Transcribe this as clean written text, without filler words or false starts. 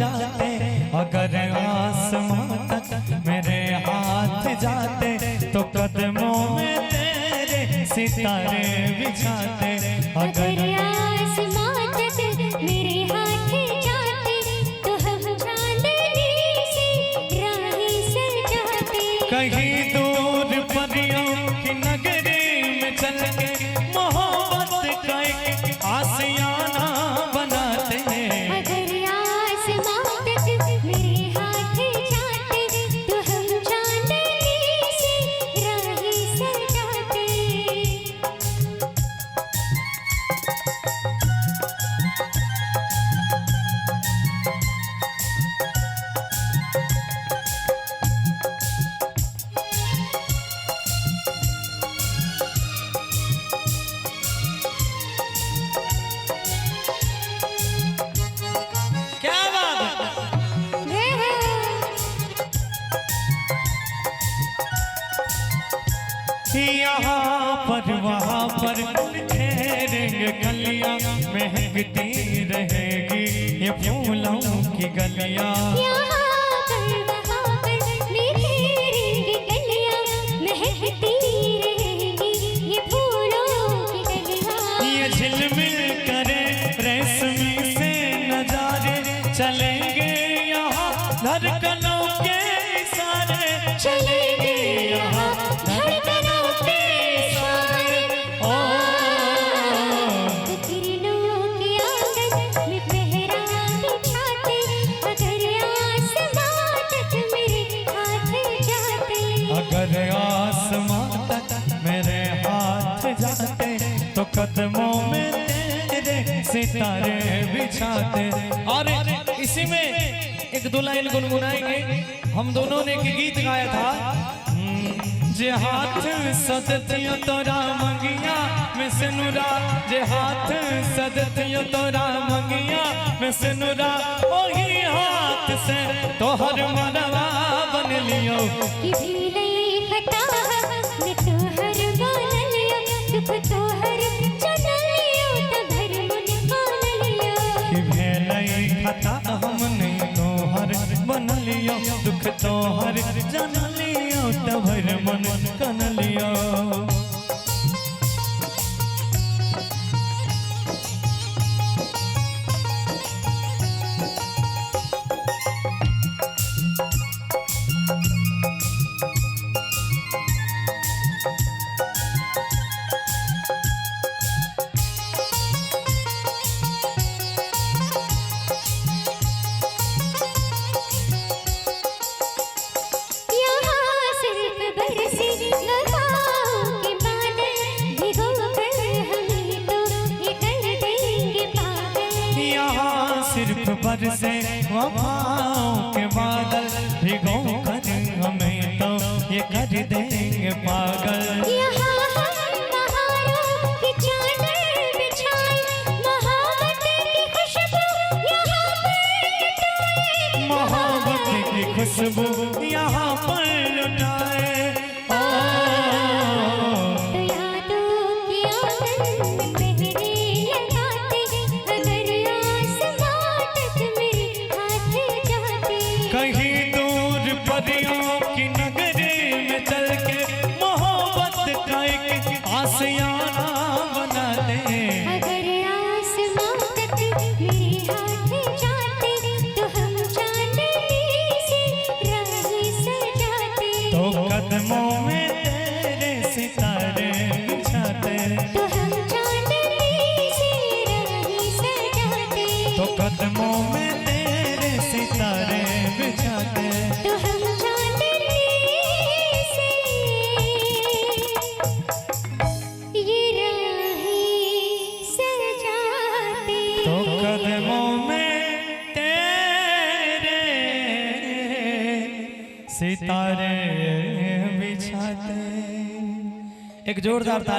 जाते, अगर आसमां तक मेरे हाथ जाते तो कदमों में तेरे सितारे बिछाते। अगर आसमां तक मेरे हाथ जाते तो हम चांदनी से राहें सजाते। कहीं दूर परियों की नगरी में चल के मोहब्बत का एक आशियाना बनाते। अगर आसमां तक मेरे हाथ जाते तो हम चांदनी से राहें सजाते। क्या बात है? यहाँ पर वहाँ पर ठहरेंगे कलियाँ, महकती रहेगी ये फूलों की गलियाँ। यहाँ पर वहाँ पर निखेरेंगे कलियाँ, महकती रहेंगी ये फूलों की गलियाँ। ये झिलमिल करे रेशमी से नजारे, चलेंगे यहाँ धड़कनों के इशारे, चलेंगे यहाँ धड़कनों के इशारे। किरणों की आंगन में पहरा बिछाते, अगर आसमां तक मेरे हाथ जाते। अगर आसमां तक मेरे हाथ जाते तो कदमों में तेरे सितारे बिछाते। और इसी में एक दो लाइन गुनगुनाएंगे। हम दोनों ने एक गीत गाया था, जे हाथ सदतियो तोरा मंगिया में सिनुरा, जे हाथ सदतियो तोरा मंगिया में सिनुरा, वही हाथ से तोहर मनवा बन लियो। कि भीले खता में तोहर बोल लियो, दुख तोहर चल लियो तभर मन बोल लियो। कि भेलई खता हम नहीं तोहर बन लियो, दुख तोहर जन लियो तभर मन कन लियो। यहाँ सिर्फ बरसे वफाओं के बादल, भिगो कर हमें तो ये कर देंगे पागल। यहाँ सिर्फ बरसे वफाओं के बादल, भिगो कर हमें तो ये कर देंगे पागल। यहाँ हम बहारों की चादर बिछाए, मोहब्बत की खुशबू यहाँ पर लुटाए। मोहब्बत की खुशबू यहाँ पर लुटाए। तो यादों की आंगन में पहरे लगाते, अगर आसमां तक मेरे हाथ जाते। कहीं दूर परियों की नगरी में चल के मोहब्बत का एक आशियाना बना दे। अगर आसमां तक मेरे हाथ जाते तो हम चांदनी से राहें सजाते। तो कदमों में तेरे सितारे बिछाते, तो हम चांदनी से राहें सजाते। तो कदमों में तेरे सितारे बिछाते। तो हम चांदनी से ये राहें सजाते। तो कदमों में तेरे सितारे बिछाते। एक जोरदार ताली।